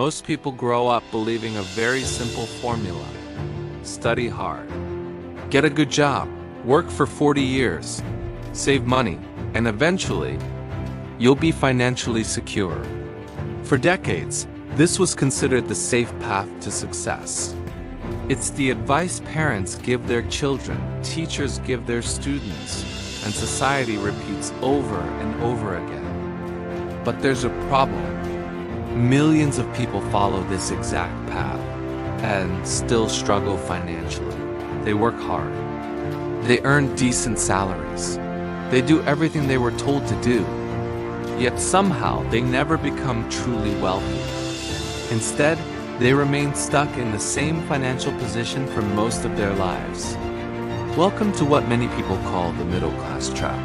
Most people grow up believing a very simple formula. Study hard. Get a good job. Work for 40 years. Save money. And eventually, you'll be financially secure. For decades, this was considered the safe path to success. It's the advice parents give their children, teachers give their students, and society repeats over and over again. But there's a problem. Millions of people follow this exact path and still struggle financially. They work hard. They earn decent salaries. They do everything they were told to do. Yet somehow they never become truly wealthy. Instead, they remain stuck in the same financial position for most of their lives. Welcome to what many people call the middle class trap.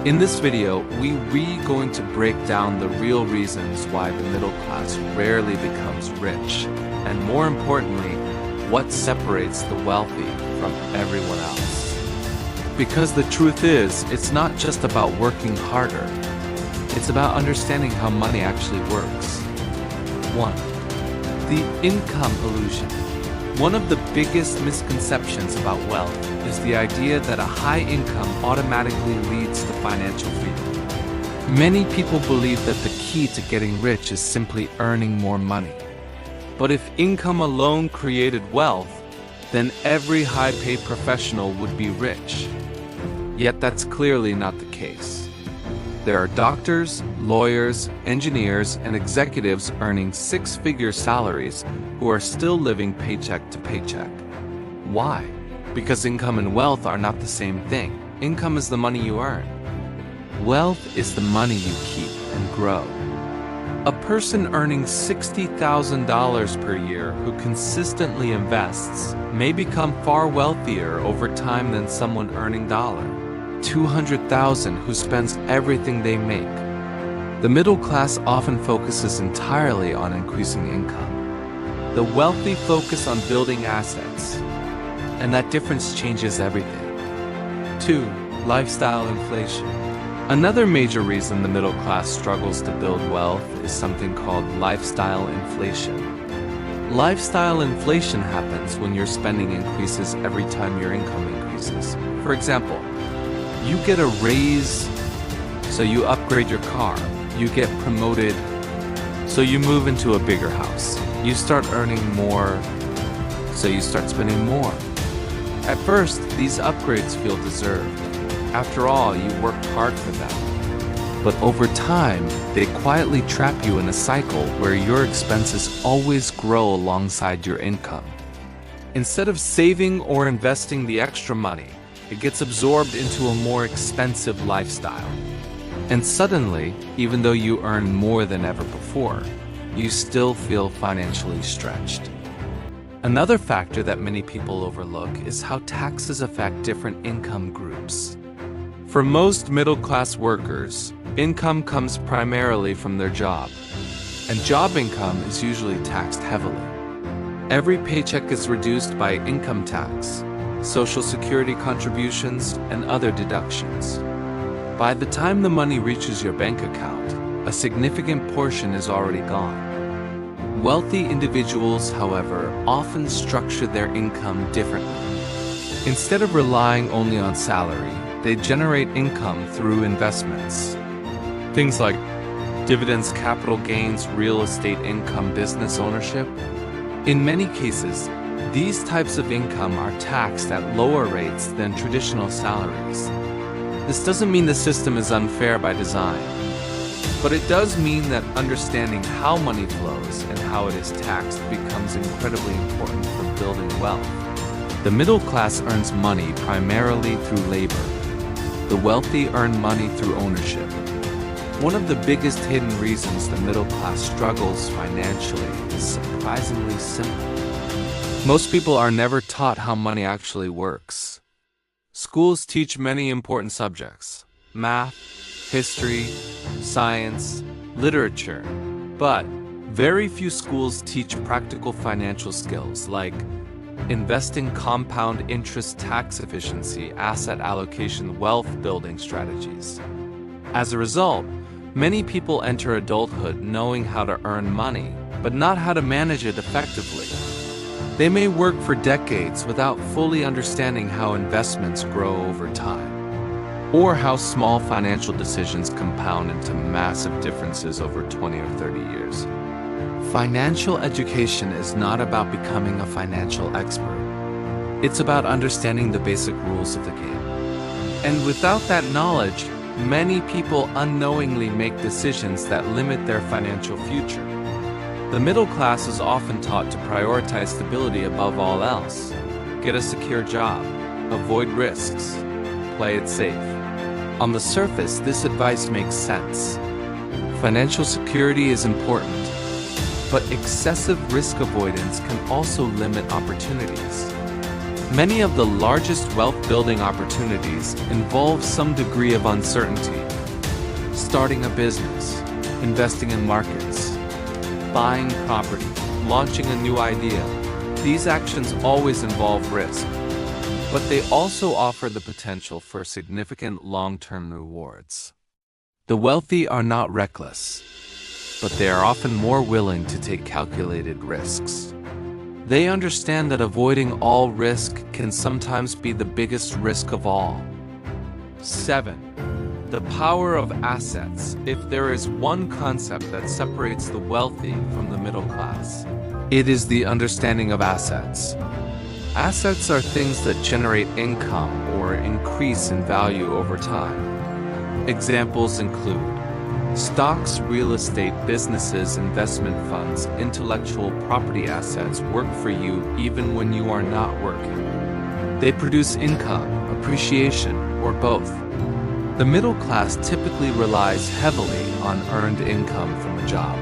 In this video, we're going to break down the real reasons why the middle class rarely becomes rich, and more importantly, what separates the wealthy from everyone else. Because the truth is, it's not just about working harder. It's about understanding how money actually works. 1. The income illusion. One of the biggest misconceptions about wealth is the idea that a high income automatically leads to financial freedom. Many people believe that the key to getting rich is simply earning more money. But if income alone created wealth, then every high-paid professional would be rich. Yet that's clearly not the case. There are doctors, lawyers, engineers, and executives earning six-figure salaries who are still living paycheck to paycheck. Why? Because income and wealth are not the same thing. Income is the money you earn. Wealth is the money you keep and grow. A person earning $60,000 per year who consistently invests may become far wealthier over time than someone earning $200,000 who spends everything they make. The middle class often focuses entirely on increasing income. The wealthy focus on building assets, and that difference changes everything. 2. Lifestyle inflation. Another major reason the middle class struggles to build wealth is something called lifestyle inflation. Lifestyle inflation happens when your spending increases every time your income increases. For example, you get a raise, so you upgrade your car. You get promoted, so you move into a bigger house. You start earning more, so you start spending more. At first, these upgrades feel deserved. After all, you worked hard for them. But over time, they quietly trap you in a cycle where your expenses always grow alongside your income. Instead of saving or investing the extra money, it gets absorbed into a more expensive lifestyle. And suddenly, even though you earn more than ever before, you still feel financially stretched. Another factor that many people overlook is how taxes affect different income groups. For most middle-class workers, income comes primarily from their job, and job income is usually taxed heavily. Every paycheck is reduced by income tax, Social Security contributions, and other deductions. By the time the money reaches your bank account, a significant portion is already gone. Wealthy individuals, however, often structure their income differently. Instead of relying only on salary, they generate income through investments. Things like dividends, capital gains, real estate income, business ownership. In many cases, these types of income are taxed at lower rates than traditional salaries. This doesn't mean the system is unfair by design, but it does mean that understanding how money flows and how it is taxed becomes incredibly important for building wealth. The middle class earns money primarily through labor. The wealthy earn money through ownership. One of the biggest hidden reasons the middle class struggles financially is surprisingly simple. Most people are never taught how money actually works. Schools teach many important subjects: math, history, science, literature, but very few schools teach practical financial skills like investing, compound interest, tax efficiency, asset allocation, wealth building strategies. As a result, many people enter adulthood knowing how to earn money, but not how to manage it effectively. They may work for decades without fully understanding how investments grow over time, or how small financial decisions compound into massive differences over 20 or 30 years. Financial education is not about becoming a financial expert. It's about understanding the basic rules of the game. And without that knowledge, many people unknowingly make decisions that limit their financial future. The middle class is often taught to prioritize stability above all else. Get a secure job, avoid risks, play it safe. On the surface, this advice makes sense. Financial security is important, but excessive risk avoidance can also limit opportunities. Many of the largest wealth-building opportunities involve some degree of uncertainty. Starting a business, investing in markets, buying property, launching a new idea. These actions always involve risk, but they also offer the potential for significant long-term rewards. The wealthy are not reckless, but they are often more willing to take calculated risks. They understand that avoiding all risk can sometimes be the biggest risk of all. 7. The power of assets. If there is one concept that separates the wealthy from the middle class, it is the understanding of assets. Assets are things that generate income or increase in value over time. Examples include stocks, real estate, businesses, investment funds. Intellectual property assets work for you even when you are not working. They produce income, appreciation, or both. The middle class typically relies heavily on earned income from a job.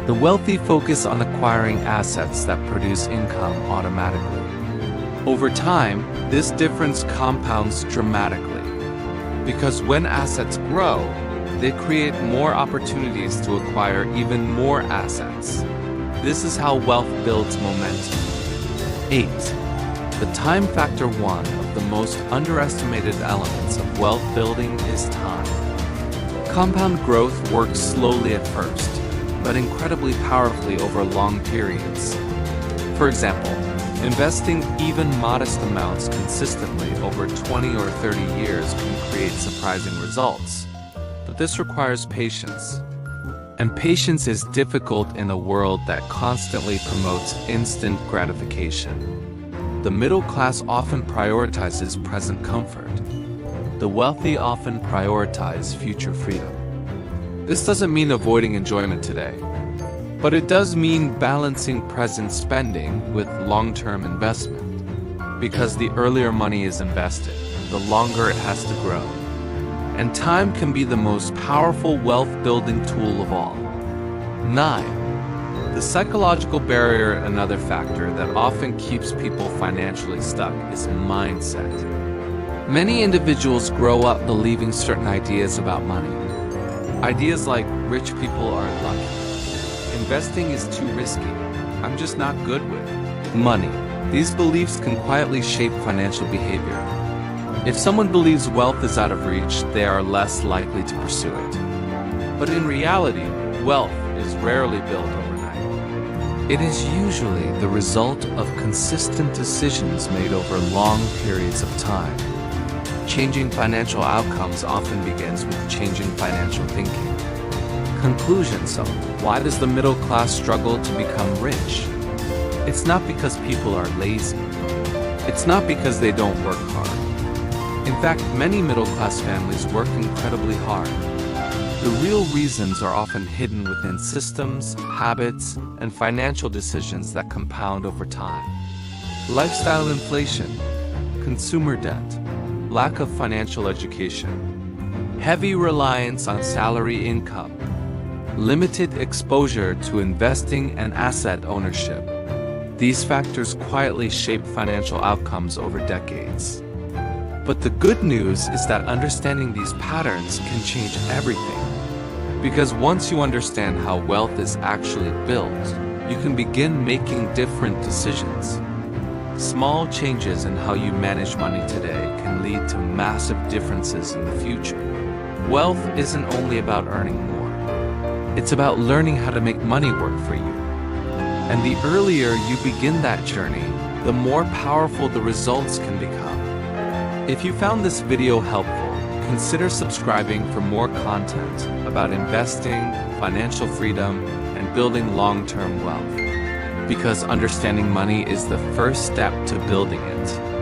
The wealthy focus on acquiring assets that produce income automatically. Over time, this difference compounds dramatically, because when assets grow, they create more opportunities to acquire even more assets. This is how wealth builds momentum. 8. The time factor. One of the most underestimated elements of wealth building is time. Compound growth works slowly at first, but incredibly powerfully over long periods. For example, investing even modest amounts consistently over 20 or 30 years can create surprising results. This requires patience. And patience is difficult in a world that constantly promotes instant gratification. The middle class often prioritizes present comfort. The wealthy often prioritize future freedom. This doesn't mean avoiding enjoyment today, but it does mean balancing present spending with long-term investment. Because the earlier money is invested, the longer it has to grow. And time can be the most powerful wealth-building tool of all. 9. The psychological barrier. Another factor that often keeps people financially stuck is mindset. Many individuals grow up believing certain ideas about money. Ideas like rich people are lucky, investing is too risky, I'm just not good with money. These beliefs can quietly shape financial behavior. If someone believes wealth is out of reach, they are less likely to pursue it. But in reality, wealth is rarely built overnight. It is usually the result of consistent decisions made over long periods of time. Changing financial outcomes often begins with changing financial thinking. Conclusion. So, why does the middle class struggle to become rich? It's not because people are lazy. It's not because they don't work hard. In fact, many middle-class families work incredibly hard. The real reasons are often hidden within systems, habits, and financial decisions that compound over time. Lifestyle inflation, consumer debt, lack of financial education, heavy reliance on salary income, limited exposure to investing and asset ownership. These factors quietly shape financial outcomes over decades. But the good news is that understanding these patterns can change everything. Because once you understand how wealth is actually built, you can begin making different decisions. Small changes in how you manage money today can lead to massive differences in the future. Wealth isn't only about earning more. It's about learning how to make money work for you. And the earlier you begin that journey, the more powerful the results can become. If you found this video helpful, consider subscribing for more content about investing, financial freedom, and building long-term wealth. Because understanding money is the first step to building it.